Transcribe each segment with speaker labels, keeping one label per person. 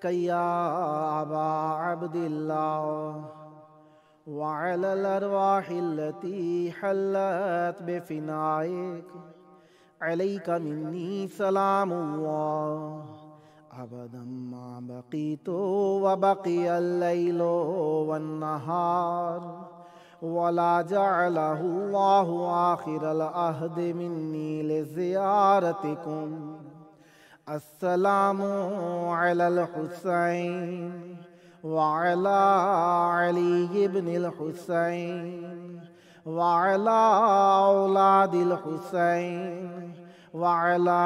Speaker 1: يا أبا عبد الله وعلى الأرواح التي حلت بفنائك عليك مني سلام الله أبدا ما بقيت وبقي الليل والنهار ولا جعله الله آخر العهد مني لزيارتكم. السلام على الحسين وعلى علي بن الحسين وعلى أولاد الحسين وعلى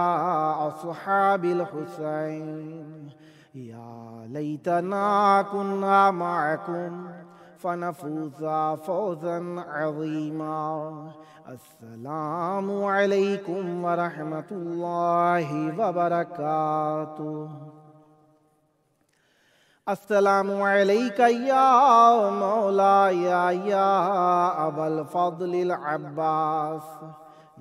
Speaker 1: أصحاب الحسين. يا ليتنا كنا معكم فنفوز فوزا عظيما. السلام عليكم ورحمة الله وبركاته. السلام عليك يا مولاي يا أبا الفضل العباس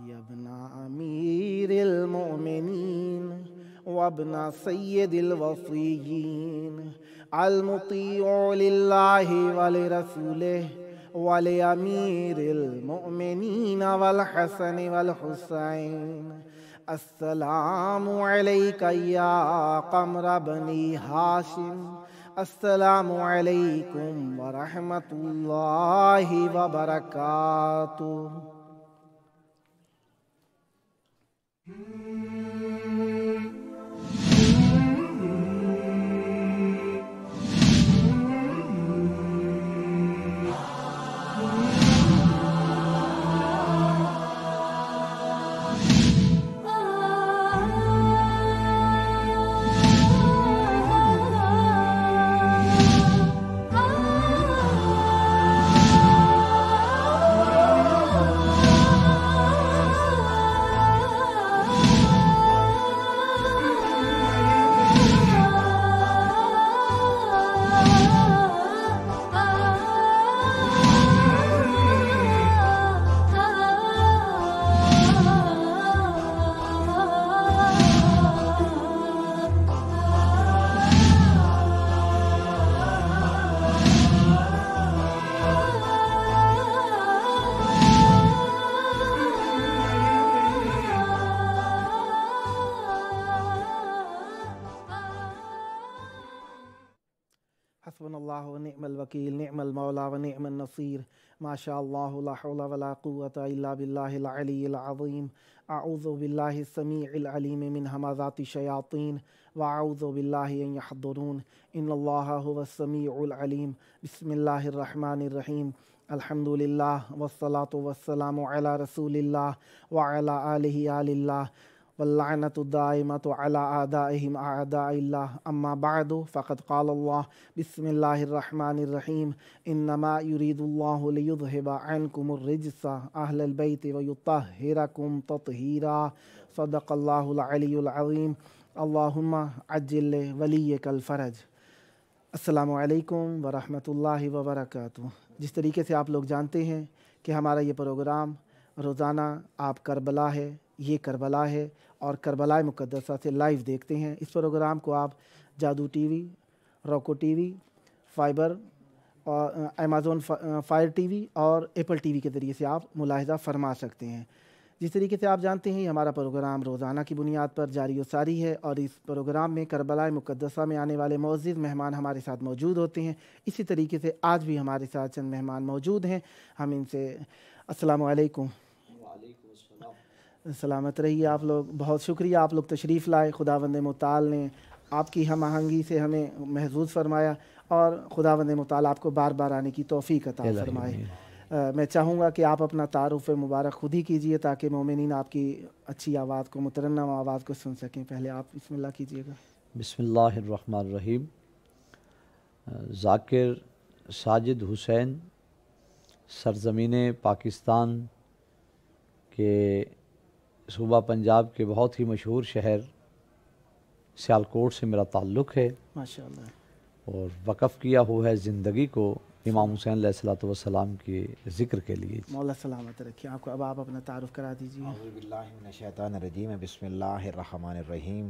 Speaker 1: يا ابن أمير المؤمنين وابن سيد الوصيين المطيع لله ولرسوله ولأمير المؤمنين والحسن والحسين. السلام عليك يا قمر بني هاشم. السلام عليكم ورحمة الله وبركاته. حسبنا الله ونعم الوكيل نعم المولى ونعم النصير ما شاء الله لا حول ولا قوة إلا بالله العلي العظيم. أعوذ بالله السميع العليم من همزات الشياطين وأعوذ بالله أن يحضرون. إن الله هو السميع العليم. بسم الله الرحمن الرحيم. الحمد لله والصلاة والسلام على رسول الله وعلى آله آل الله واللعنة الدائمة على أعدائهم أعداء الله. أما بعد فقد قال الله بسم الله الرحمن الرحيم إنما يريد الله ليذهب عنكم الرجس أهل البيت ويطهركم تطهيرا. صدق الله العلي العظيم. اللهم عجل وليك الفرج. السلام علیکم ورحمۃ اللہ وبرکاتہ. جس طریقے سے آپ لوگ جانتے ہیں کہ ہمارا یہ پروگرام روزانہ آپ کربلا ہے، یہ کربلا ہے اور کربلا مقدسہ سے لائیو دیکھتے ہیں. اس پروگرام کو آپ جادو ٹی وی، روکو ٹی وی، فائبر اور امیزون فائر ٹی وی اور ایپل ٹی وی کے ذریعے سے آپ ملاحظہ فرما سکتے ہیں. جس طریقے سے آپ جانتے ہیں ہمارا پروگرام روزانہ کی بنیاد پر جاری و ساری ہے اور اس پروگرام میں کربلا مقدسہ میں آنے والے معزز مہمان ہمارے ساتھ موجود ہوتے ہیں. اسی طریقے سے آج بھی ہمارے ساتھ چند مہمان موجود ہیں. ہم ان سے السلام علیکم. سلامت رہیے آپ لوگ. بہت شکریہ آپ لوگ تشریف لائے. خداوند متعال نے آپ کی ہم آہنگی سے ہمیں محظوظ فرمایا اور خداوند متعال آپ کو بار بار آنے کی توفیق عطا فرمائے. میں چاہوں گا کہ آپ اپنا تعارف مبارک خود ہی کیجئے تاکہ مومنین آپ کی اچھی آواز کو، مترنم آواز کو سن سکیں. پہلے آپ بسم اللہ کیجئے گا.
Speaker 2: بسم اللہ الرحمن الرحیم. ذاکر ساجد حسین سرزمین پاکستان کے صوبہ پنجاب کے بہت ہی مشہور شہر سیالکوٹ سے میرا تعلق ہے
Speaker 1: ماشاءاللہ،
Speaker 2: اور وقف کیا ہوا ہے زندگی کو امام حسین علیہ الصلوۃ والسلام کے ذکر کے لیے.
Speaker 1: مولا سلامت رکھیں آپ کو. اب آپ اپنا تعارف کرا دیجیے.
Speaker 3: اعوذ باللہ من الشیطان الرجیم. بسم اللہ الرحمن الرحیم.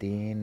Speaker 3: 3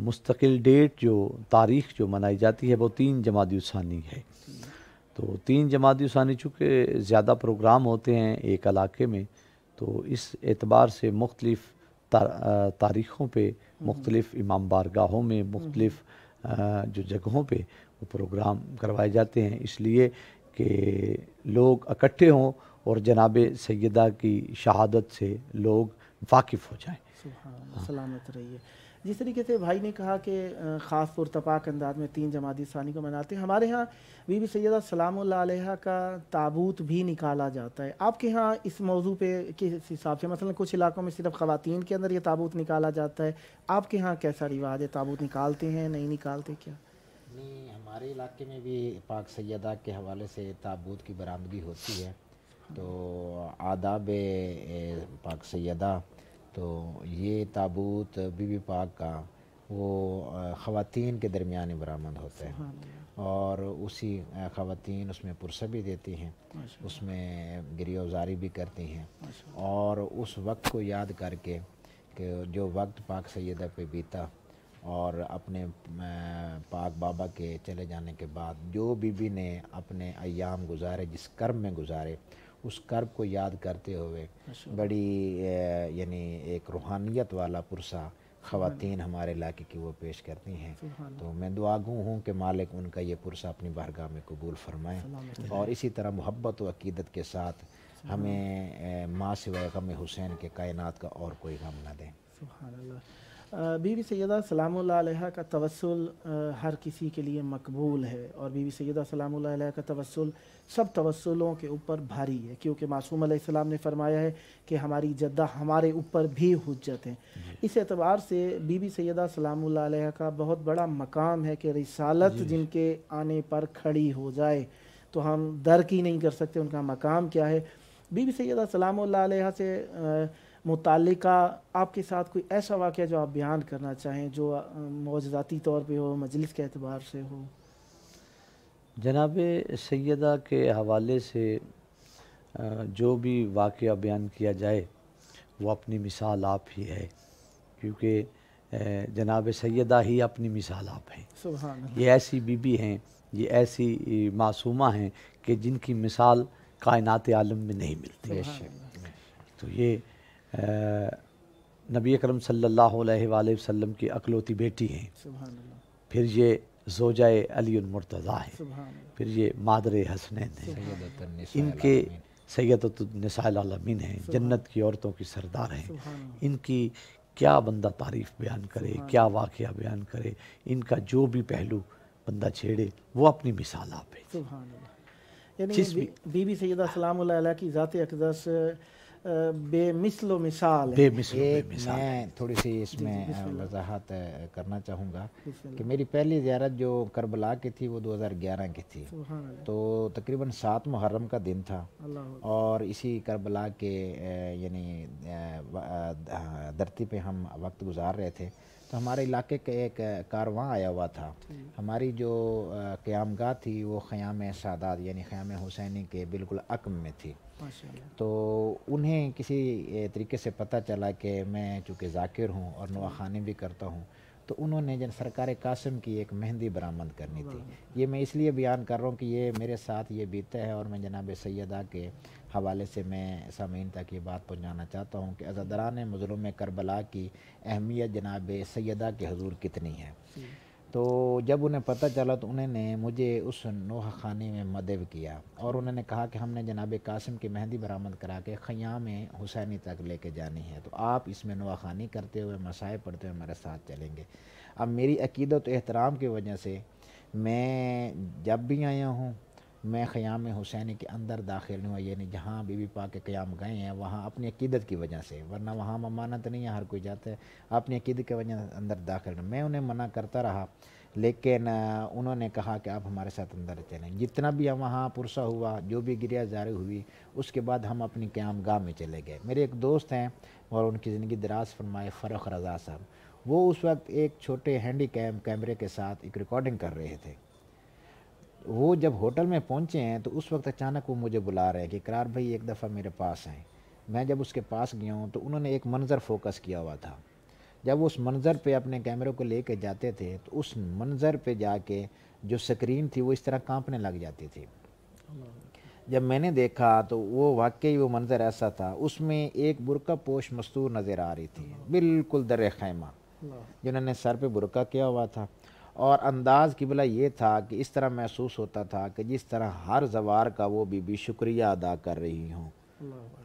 Speaker 2: مستقل ڈیٹ جو تاریخ جو منائی جاتی ہے وہ 3 جمادی الثانی ہے. تو 3 جمادی الثانی چونکہ زیادہ پروگرام ہوتے ہیں ایک علاقے میں، تو اس اعتبار سے مختلف تاریخوں پہ مختلف امام بارگاہوں میں مختلف جو جگہوں پہ وہ پروگرام کروائے جاتے ہیں، اس لیے کہ لوگ اکٹھے ہوں اور جناب سیدہ کی شہادت سے لوگ واقف ہو جائیں.
Speaker 1: سبحان اللہ، سلامت رہیے. جس طریقے سے بھائی نے کہا کہ خاص پرتپاک انداز میں 3 جمادی ثانی کو مناتے ہیں، ہمارے ہاں بی بی سیدہ سلام اللہ علیہ کا تابوت بھی نکالا جاتا ہے. آپ کے ہاں اس موضوع پہ کس حساب سے، مثلا کچھ علاقوں میں صرف خواتین کے اندر یہ تابوت نکالا جاتا ہے، آپ کے ہاں کیسا رواج ہے؟ تابوت نکالتے ہیں نہیں نکالتے کیا؟
Speaker 3: نہیں، ہمارے علاقے میں بھی پاک سیدہ کے حوالے سے تابوت کی برآمدگی ہوتی ہے. تو آداب پاک سیدہ، تو یہ تابوت بی بی پاک کا وہ خواتین کے درمیان برآمد ہوتا ہے، اور اسی خواتین اس میں پرسہ بھی دیتی ہیں، اس میں گریہ وزاری بھی کرتی ہیں، اور اس وقت کو یاد کر کے کہ جو وقت پاک سیدہ پہ بیتا اور اپنے پاک بابا کے چلے جانے کے بعد جو بی بی نے اپنے ایام گزارے، جس کرب میں گزارے، اس کرب کو یاد کرتے ہوئے بڑی یعنی ایک روحانیت والا پرسہ خواتین ہمارے علاقے کی وہ پیش کرتی ہیں. تو میں دعا گو ہوں کہ مالک ان کا یہ پرسہ اپنی بارگاہ میں قبول فرمائیں، اور اسی طرح محبت و عقیدت کے ساتھ ہمیں ماں سوائے غم حسین کے کائنات کا اور کوئی غم نہ دیں.
Speaker 1: سبحان اللہ. بی بی سیدہ سلام اللہ علیہ کا توسل ہر کسی کے لیے مقبول ہے، اور بی بی سیدہ سلام اللہ علیہ کا توسل سب توسلوں کے اوپر بھاری ہے، کیونکہ معصوم علیہ السلام نے فرمایا ہے کہ ہماری جدہ ہمارے اوپر بھی حجت ہے. اس اعتبار سے بی بی سیدہ سلام اللہ علیہ کا بہت بڑا مقام ہے کہ رسالت جن کے آنے پر کھڑی ہو جائے تو ہم درک ہی نہیں کر سکتے ان کا مقام کیا ہے. بی بی سیدہ سلام اللہ علیہ سے متعلقہ آپ کے ساتھ کوئی ایسا واقعہ جو آپ بیان کرنا چاہیں جو معجزاتی طور پہ ہو، مجلس کے اعتبار سے ہو؟
Speaker 2: جناب سیدہ کے حوالے سے جو بھی واقعہ بیان کیا جائے وہ اپنی مثال آپ ہی ہے، کیونکہ جناب سیدہ ہی اپنی مثال آپ ہیں.
Speaker 1: سبحان اللہ.
Speaker 2: یہ ایسی بی بی ہیں، یہ ایسی معصومہ ہیں کہ جن کی مثال کائنات عالم میں نہیں ملتی. تو یہ نبی اکرم صلی اللہ علیہ وآلہ وسلم کی اکلوتی بیٹی ہیں.
Speaker 1: سبحان اللہ.
Speaker 2: پھر یہ زوجہ علی المرتضیٰ ہیں.
Speaker 1: سبحان اللہ.
Speaker 2: پھر یہ مادر حسنین ہیں. ان کے سیدۃ النساء العالمین ہیں، جنت کی عورتوں کی سردار ہیں. ان کی کیا بندہ تعریف بیان کرے، کیا واقعہ بیان کرے، ان کا جو بھی پہلو بندہ چھیڑے وہ اپنی مثال آپ ہے.
Speaker 1: سبحان اللہ. یعنی بی بی سیدہ سلام اللہ علیہ کی ذات اقدس بے مثل و مثال ہے.
Speaker 3: میں تھوڑی سی اس میں وضاحت کرنا چاہوں گا کہ میری پہلی زیارت جو کربلا کی تھی وہ 2011 کی تھی. تو تقریباً 7 محرم کا دن تھا، اور اسی کربلا کے یعنی دھرتی پہ ہم وقت گزار رہے تھے. تو ہمارے علاقے کا ایک کارواں آیا ہوا تھا. ہماری جو قیام گاہ تھی وہ خیام سادات یعنی خیام حسینی کے بالکل عقب میں تھی. تو انہیں کسی طریقے سے پتہ چلا کہ میں چونکہ ذاکر ہوں اور نواخوانی بھی کرتا ہوں، تو انہوں نے سرکار قاسم کی ایک مہندی برآمد کرنی تھی. یہ میں اس لیے بیان کر رہا ہوں کہ یہ میرے ساتھ یہ بیتا ہے، اور میں جناب سیدہ کے حوالے سے میں سامعین تک یہ بات پہنچانا چاہتا ہوں کہ عزاداران مظلوم کربلا کی اہمیت جناب سیدہ کے حضور کتنی ہے. تو جب انہیں پتہ چلا تو انہوں نے مجھے اس نوحہ خانی میں مدعو کیا، اور انہوں نے کہا کہ ہم نے جناب قاسم کی مہندی برآمد کرا کے خیام حسینی تک لے کے جانی ہے، تو آپ اس میں نوحہ خانی کرتے ہوئے مصائب پڑھتے ہوئے ہمارے ساتھ چلیں گے. اب میری عقیدت و احترام کی وجہ سے میں جب بھی آیا ہوں میں خیام حسینی کے اندر داخل نہیں ہوا، یعنی جہاں بی بی پاک کے قیام گئے ہیں وہاں اپنی عقیدت کی وجہ سے، ورنہ وہاں ممانعت نہیں ہے، ہر کوئی جاتا ہے، اپنی عقیدت کی وجہ سے اندر داخل نہیں. میں انہیں منع کرتا رہا، لیکن انہوں نے کہا کہ آپ ہمارے ساتھ اندر چلیں. جتنا بھی وہاں پرسہ ہوا، جو بھی گریہ زاری ہوئی، اس کے بعد ہم اپنی قیام گاہ میں چلے گئے. میرے ایک دوست ہیں اور ان کی زندگی دراز فرمائے، فرخ رضا صاحب، وہ اس وقت ایک چھوٹے ہینڈی کیمرے کے ساتھ ایک ریکارڈنگ کر رہے تھے. وہ جب ہوٹل میں پہنچے ہیں تو اس وقت اچانک وہ مجھے بلا رہے ہیں کہ اقرار بھائی ایک دفعہ میرے پاس آئیں. میں جب اس کے پاس گیا ہوں تو انہوں نے ایک منظر فوکس کیا ہوا تھا. جب اس منظر پہ اپنے کیمرے کو لے کے جاتے تھے تو اس منظر پہ جا کے جو سکرین تھی وہ اس طرح کانپنے لگ جاتی تھی. جب میں نے دیکھا تو وہ واقعی وہ منظر ایسا تھا، اس میں ایک برقع پوش مستور نظر آ رہی تھی، بالکل در خیمہ، جنہوں نے سر پہ برقع کیا ہوا تھا، اور انداز قبلہ یہ تھا کہ اس طرح محسوس ہوتا تھا کہ جس طرح ہر زوار کا وہ بی بی شکریہ ادا کر رہی ہوں،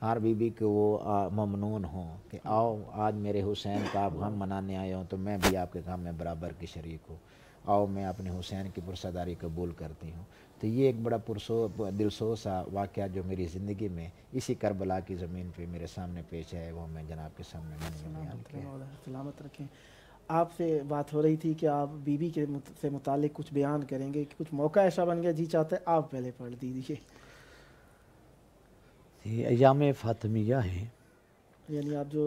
Speaker 3: ہر بی بی کو وہ ممنون ہوں کہ آؤ آج میرے حسین کا آپ غم منانے آئے ہوں تو میں بھی آپ کے غم میں برابر کی شریک ہوں، آؤ میں اپنے حسین کی پرساداری قبول کرتی ہوں. تو یہ ایک بڑا دلسوز سا واقعہ جو میری زندگی میں اسی کربلا کی زمین پہ میرے سامنے پیش ہے، وہ میں جناب کے سامنے بیان کیا.
Speaker 1: سلامت رکھیں. آپ سے بات ہو رہی تھی کہ آپ بی بی کے سے متعلق کچھ بیان کریں گے، کچھ موقع ایسا بن گیا جی چاہتے آپ پہلے پڑھ دیجیے.
Speaker 2: یہ ایام فاطمیہ ہیں،
Speaker 1: یعنی آپ جو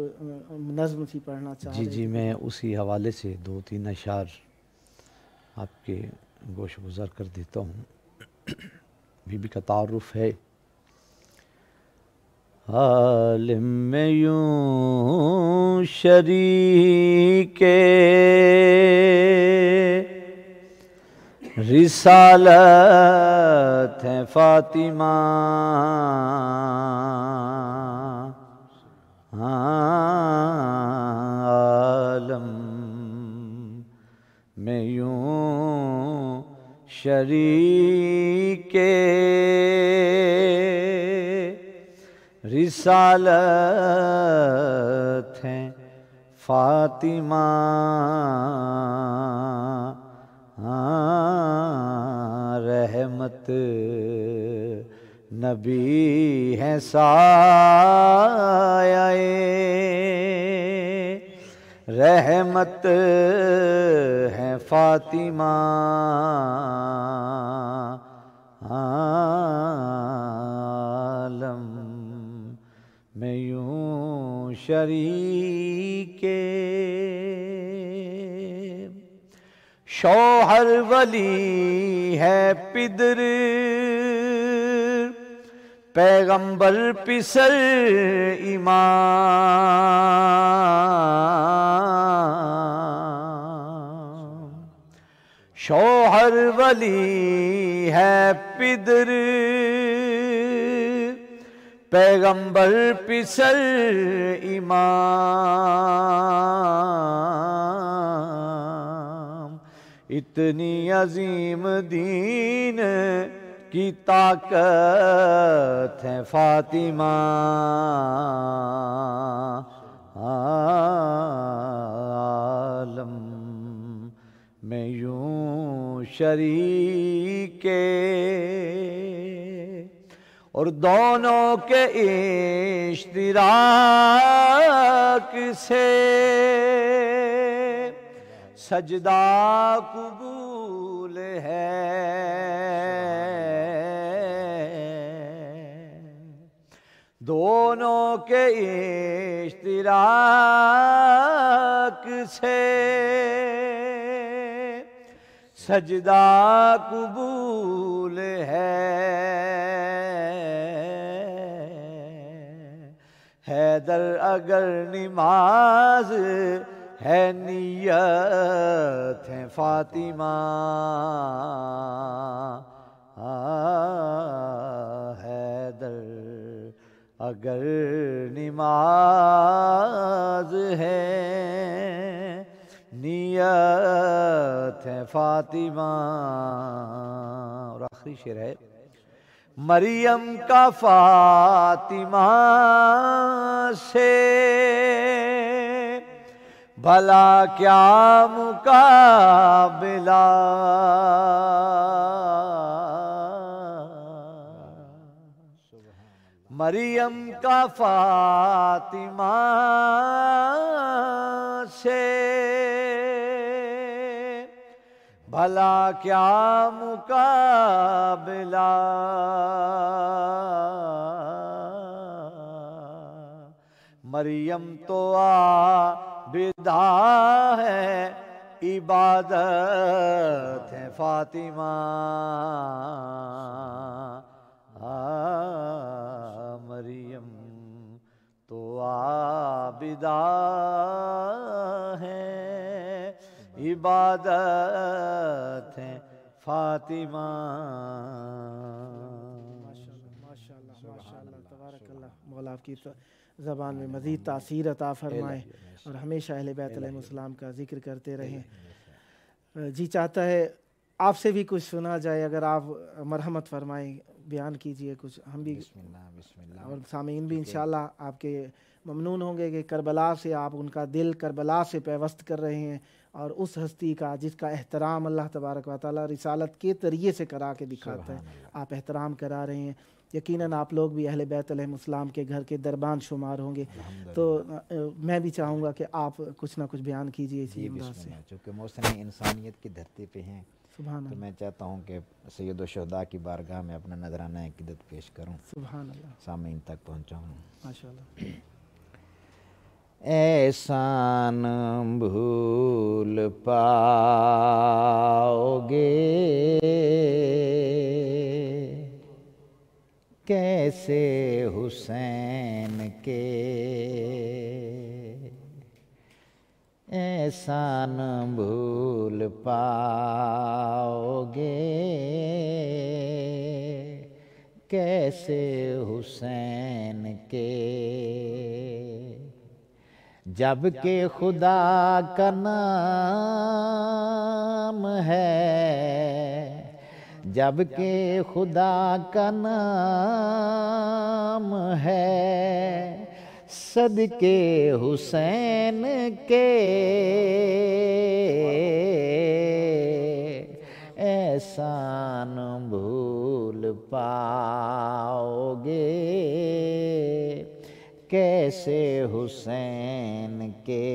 Speaker 1: نظم تھی پڑھنا چاہ رہے
Speaker 2: جی میں اسی حوالے سے 2-3 اشعار آپ کے گوش گزار کر دیتا ہوں. بی بی کا تعارف ہے: عالم میں یوں شریک رسالت ہے فاطمہ، عالم میں یوں شریک رسالت ہے فاطمہ، رحمت نبی ہے سایہ رحمت ہے فاطمہ، عالم میں یوں شریک شوہر ولی ہے پدر پیغمبر پسر امام، شوہر ولی ہے پدر پیغمبر پسر امام، اتنی عظیم دین کی طاقت ہے فاطمہ، عالم میں یوں شریک اور دونوں کے اشتراک سے سجدہ قبول ہے، دونوں کے اشتراک سے سجدہ قبول ہے، حیدر اگر نماز ہے نیت ہے فاطمہ، حیدر اگر نماز ہے نیت ہے فاطمہ. اور آخری شعر ہے: مریم کا فاطمہ سے بھلا کیا مقابلہ، مریم کا فاطمہ سے بھلا کیا مقابلہ، مریم تو عابدہ ہے عبادت ہے فاطمہ، مریم تو عابدہ ہے عبادت ہے فاطمہ.
Speaker 1: ماشاء اللہ تبارک اللہ. مولا آپ کی زبان میں مزید تاثیر عطا فرمائے اور ہمیشہ اہل بیت علیہ السلام کا ذکر کرتے رہیں. جی چاہتا ہے آپ سے بھی کچھ سنا جائے، اگر آپ مرحمت فرمائیں بیان کیجئے کچھ، ہم بھی
Speaker 3: بسم اللہ.
Speaker 1: اور سامعین بھی انشاءاللہ آپ کے ممنون ہوں گے کہ کربلا سے آپ ان کا دل کربلا سے پیوست کر رہے ہیں، اور اس ہستی کا جس کا احترام اللہ تبارک و تعالیٰ رسالت کے ذریعے سے کرا کے دکھاتا ہے، آپ احترام کرا رہے ہیں. یقیناً آپ لوگ بھی اہل بیت علیہ السلام کے گھر کے دربان شمار ہوں گے، تو میں بھی چاہوں گا کہ آپ کچھ نہ کچھ بیان کیجئے اسی انداز سے.
Speaker 3: چونکہ محسن انسانیت کی دھرتی پہ ہیں
Speaker 1: سبحان
Speaker 3: تو
Speaker 1: اللہ.
Speaker 3: میں چاہتا ہوں کہ سید الشہداء کی بارگاہ میں اپنا نذرانہ عقیدت پیش کروں،
Speaker 1: سبحان اللہ.
Speaker 3: سامعین تک پہنچاؤں.
Speaker 1: ماشاء اللہ.
Speaker 3: احسان بھول پاؤ گے کیسے حسین کے، احسان بھول پاؤ گے کیسے حسین کے، جب کہ خدا کا نام ہے، جب کہ خدا کا نام ہے صدقے حسین کے، احسان بھول پاؤ گے کیسے حسین کے.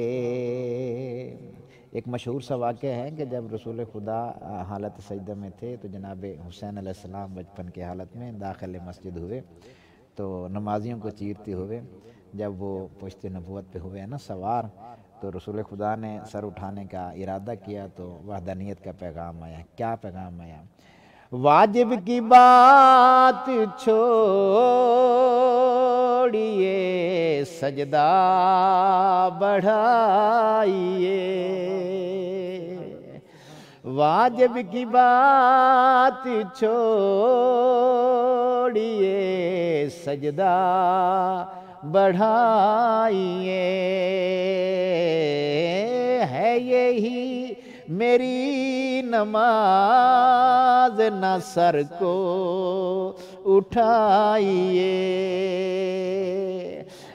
Speaker 3: ایک مشہور سا واقعہ ہے کہ جب رسول خدا حالت سجدہ میں تھے تو جناب حسین علیہ السلام بچپن کی حالت میں داخل مسجد ہوئے، تو نمازیوں کو چیرتے ہوئے جب وہ پشت نبوت پہ ہوئے نا سوار، تو رسول خدا نے سر اٹھانے کا ارادہ کیا تو وحدانیت کا پیغام آیا. کیا پیغام آیا؟ واجب کی بات چھوڑیے سجدہ بڑھائیے، واجب کی بات چھوڑیے سجدہ بڑھائیے، ہے یہی میری نماز نہ سر کو اٹھائیے،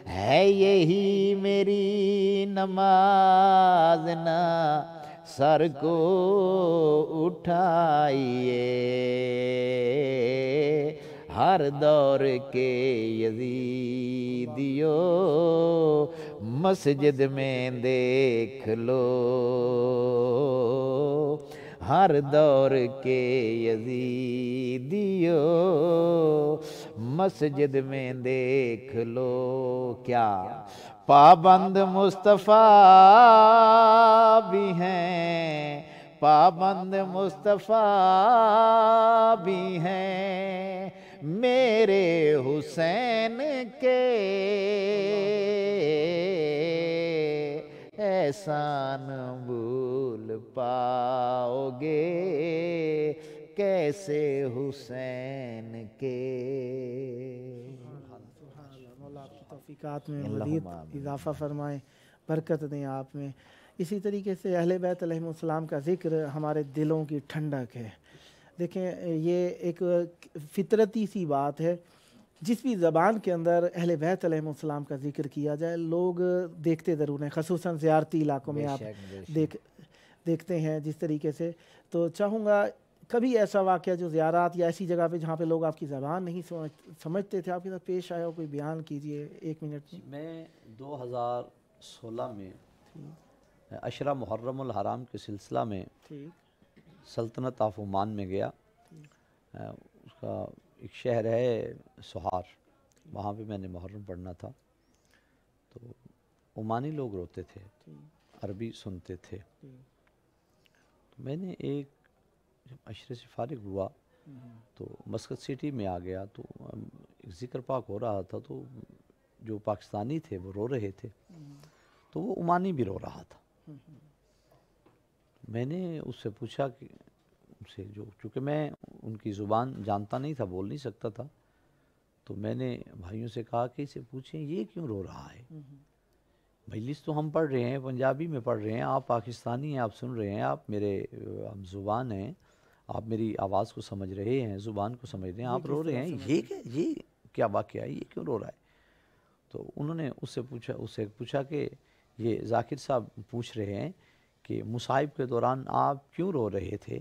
Speaker 3: ہے یہی میری نماز نہ سر کو اٹھائیے، ہر دور کے یزیدیو مسجد میں دیکھ لو، ہر دور کے یزیدیو مسجد میں دیکھ لو. کیا پابند مصطفیٰ بھی ہیں، پابند مصطفیٰ بھی ہیں میرے حسین کے، احسان بھول پاؤ گے کیسے حسین کے.
Speaker 1: مولا آپ کی توفیقات میں مزید اضافہ فرمائیں، برکت دیں آپ میں. اسی طریقے سے اہل بیت علیہ السلام کا ذکر ہمارے دلوں کی ٹھنڈک ہے. دیکھیں یہ ایک فطرتی سی بات ہے، جس بھی زبان کے اندر اہل بیت علیہ السلام کا ذکر کیا جائے لوگ دیکھتے ضرور ہیں، خصوصاً زیارتی علاقوں میں آپ دیکھتے ہیں جس طریقے سے. تو چاہوں گا کبھی ایسا واقعہ جو زیارات یا ایسی جگہ پہ جہاں پہ لوگ آپ کی زبان نہیں سمجھتے تھے آپ کے ساتھ پیش آیا ہو، کوئی بیان کیجئے 1 منٹ میں.
Speaker 2: میں 2016 میں عشرہ محرم الحرام کے سلسلہ میں سلطنت آف عمان میں گیا. اس کا ایک شہر ہے سہار، وہاں پہ میں نے محرم پڑھنا تھا. تو عمانی لوگ روتے تھے، عربی سنتے تھے. تو میں نے ایک جب عشرے سے فارغ ہوا تو مسقط سٹی میں آ گیا، تو ایک ذکر پاک ہو رہا تھا، تو جو پاکستانی تھے وہ رو رہے تھے، تو وہ عمانی بھی رو رہا تھا. میں نے اس سے پوچھا کہ سے جو چونکہ میں ان کی زبان جانتا نہیں تھا، بول نہیں سکتا تھا، تو میں نے بھائیوں سے کہا کہ اسے پوچھیں یہ کیوں رو رہا ہے؟ مجلس تو ہم پڑھ رہے ہیں، پنجابی میں پڑھ رہے ہیں، آپ پاکستانی ہیں، آپ سن رہے ہیں، آپ میرے ہم زبان ہیں، آپ میری آواز کو سمجھ رہے ہیں، زبان کو سمجھ رہے ہیں، آپ رو رہے ہیں، یہ کیا واقعہ ہے، یہ کیوں رو رہا ہے؟ تو انہوں نے اس سے پوچھا کہ یہ ذاکر صاحب پوچھ رہے ہیں کہ مصائب کے دوران آپ کیوں رو رہے تھے؟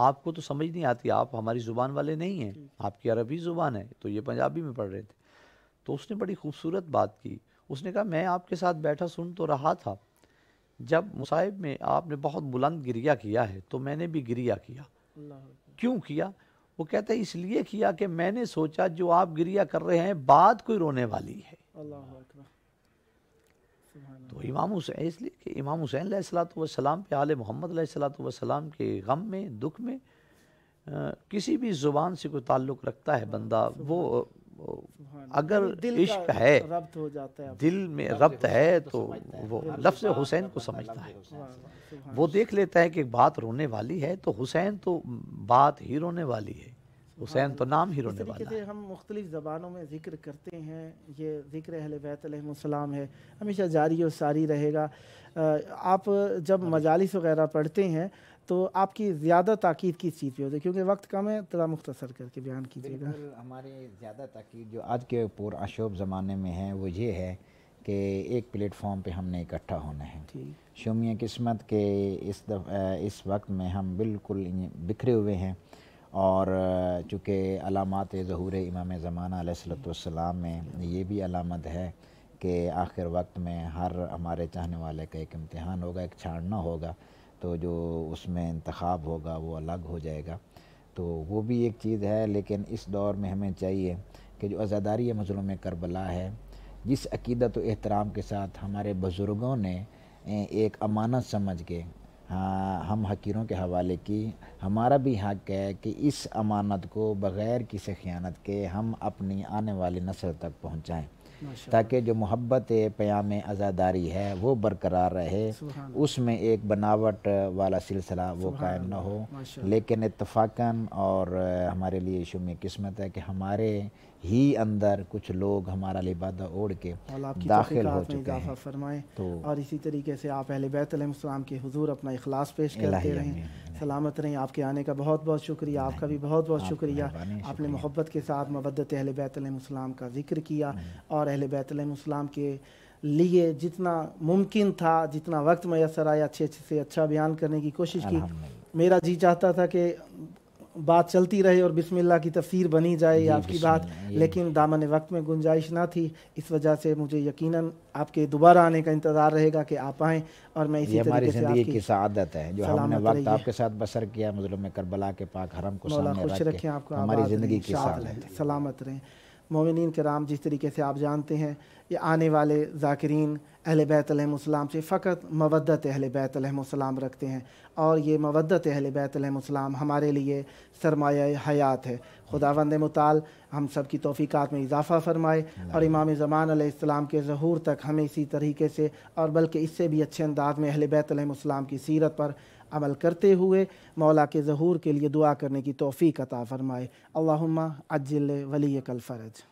Speaker 2: آپ کو تو سمجھ نہیں آتی، آپ ہماری زبان والے نہیں ہیں، آپ کی عربی زبان ہے، تو یہ پنجابی میں پڑھ رہے تھے۔ تو اس نے بڑی خوبصورت بات کی، اس نے کہا میں آپ کے ساتھ بیٹھا سن تو رہا تھا، جب مصائب میں آپ نے بہت بلند گریہ کیا ہے تو میں نے بھی گریہ کیا۔ کیوں کیا؟ وہ کہتا ہے اس لیے کیا کہ میں نے سوچا جو آپ گریہ کر رہے ہیں بعد کوئی رونے والی ہے۔
Speaker 1: اللہ اکبر۔
Speaker 2: تو امام حسین، اس لیے کہ امام حسین علیہ الصلوۃ والسلام پہ آل محمد علیہ الصلوۃ والسلام کے غم میں، دکھ میں کسی بھی زبان سے کوئی تعلق رکھتا ہے بندہ، وہ اگر عشق ہے،
Speaker 1: ربط ہو جاتا ہے،
Speaker 2: دل میں ربط ہے تو وہ لفظ حسین کو سمجھتا ہے، وہ دیکھ لیتا ہے کہ بات رونے والی ہے تو حسین تو بات ہی رونے والی ہے، حسین تو نام ہی رونے
Speaker 1: اس طریقے
Speaker 2: والا ہے۔
Speaker 1: سے ہم مختلف زبانوں میں ذکر کرتے ہیں، یہ ذکر اہل بیت علیہ السلام ہے، ہمیشہ جاری و ساری رہے گا۔ آپ جب مجالس وغیرہ پڑھتے ہیں تو آپ کی زیادہ تاکید کس چیز پہ ہوتی ہے؟ کیونکہ وقت کم ہے، تھوڑا مختصر کر کے بیان کیجیے گا۔
Speaker 3: بالکل، ہماری زیادہ تاکید جو آج کے پور آشوب زمانے میں ہے وہ یہ ہے کہ ایک پلیٹ فارم پہ ہم نے اکٹھا ہونا ہے۔ شومیہ قسمت کے اس وقت میں ہم بالکل بکھرے ہوئے ہیں، اور چونکہ علامات ظہور امام زمانہ علیہ الصلوۃ والسلام میں یہ بھی علامت ہے کہ آخر وقت میں ہر ہمارے چاہنے والے کا ایک امتحان ہوگا، ایک چھاڑنا ہوگا، تو جو اس میں انتخاب ہوگا وہ الگ ہو جائے گا، تو وہ بھی ایک چیز ہے۔ لیکن اس دور میں ہمیں چاہیے کہ جو عزاداری مظلوم کربلا ہے، جس عقیدت و احترام کے ساتھ ہمارے بزرگوں نے ایک امانت سمجھ کے ہم حقیروں کے حوالے کی، ہمارا بھی حق ہے کہ اس امانت کو بغیر کسی خیانت کے ہم اپنی آنے والی نسل تک پہنچائیں، تاکہ جو محبت پیام عزاداری ہے وہ برقرار رہے، اس میں ایک بناوٹ والا سلسلہ وہ قائم نہ ہو۔ لیکن اتفاقاً اور ہمارے لیے شومیہ قسمت ہے کہ ہمارے ہی اندر کچھ لوگ ہمارا لبادہ اوڑھ کے داخل ہو چکے ہیں،
Speaker 1: فرمائیں، اور اسی طریقے سے آپ اہل بیت علیہ السلام کے حضور اپنا اخلاص پیش کرتے رہیں، سلامت رہیں۔ آپ کے آنے کا بہت بہت شکریہ، آپ کا بھی بہت بہت شکریہ، آپ نے محبت کے ساتھ مودت اہل بیت علیہ السلام کا ذکر کیا، اور اہل بیت علیہ السلام کے لیے جتنا ممکن تھا، جتنا وقت میسر آیا، اچھے سے اچھا بیان کرنے کی کوشش کی۔ میرا جی چاہتا تھا کہ بات چلتی رہے اور بسم اللہ کی تفسیر بنی جائے آپ کی بات، لیکن دامن وقت میں گنجائش نہ تھی، اس وجہ سے مجھے یقیناً آپ کے دوبارہ آنے کا انتظار رہے گا کہ آپ آئیں، اور میں اسی طریقے سے
Speaker 3: زندگی کی سعادت ہے جو ہم نے وقت آپ کے ساتھ بسر کیا مظلوم کربلا کے پاک حرم کو سامنے
Speaker 1: خوش
Speaker 3: رکھ
Speaker 1: رکھیں،
Speaker 3: کے،
Speaker 1: آپ کو
Speaker 3: ہماری زندگی کی سعادت ہے۔
Speaker 1: سلامت رہیں۔ مومنین کرام، جس طریقے سے آپ جانتے ہیں یہ آنے والے ذاکرین اہل بیت علیہ السلام سے فقط مودت اہل بیت علیہ السلام رکھتے ہیں، اور یہ مودت اہل بیت علیہ السلام ہمارے لیے سرمایہ حیات ہے۔ خداوند متعال ہم سب کی توفیقات میں اضافہ فرمائے، اور امام زمان علیہ السلام کے ظہور تک ہمیں اسی طریقے سے، اور بلکہ اس سے بھی اچھے انداز میں اہل بیت علیہ السلام کی سیرت پر عمل کرتے ہوئے مولا کے ظہور کے لیے دعا کرنے کی توفیق عطا فرمائے۔ اللہم عجل ولیک الفرج۔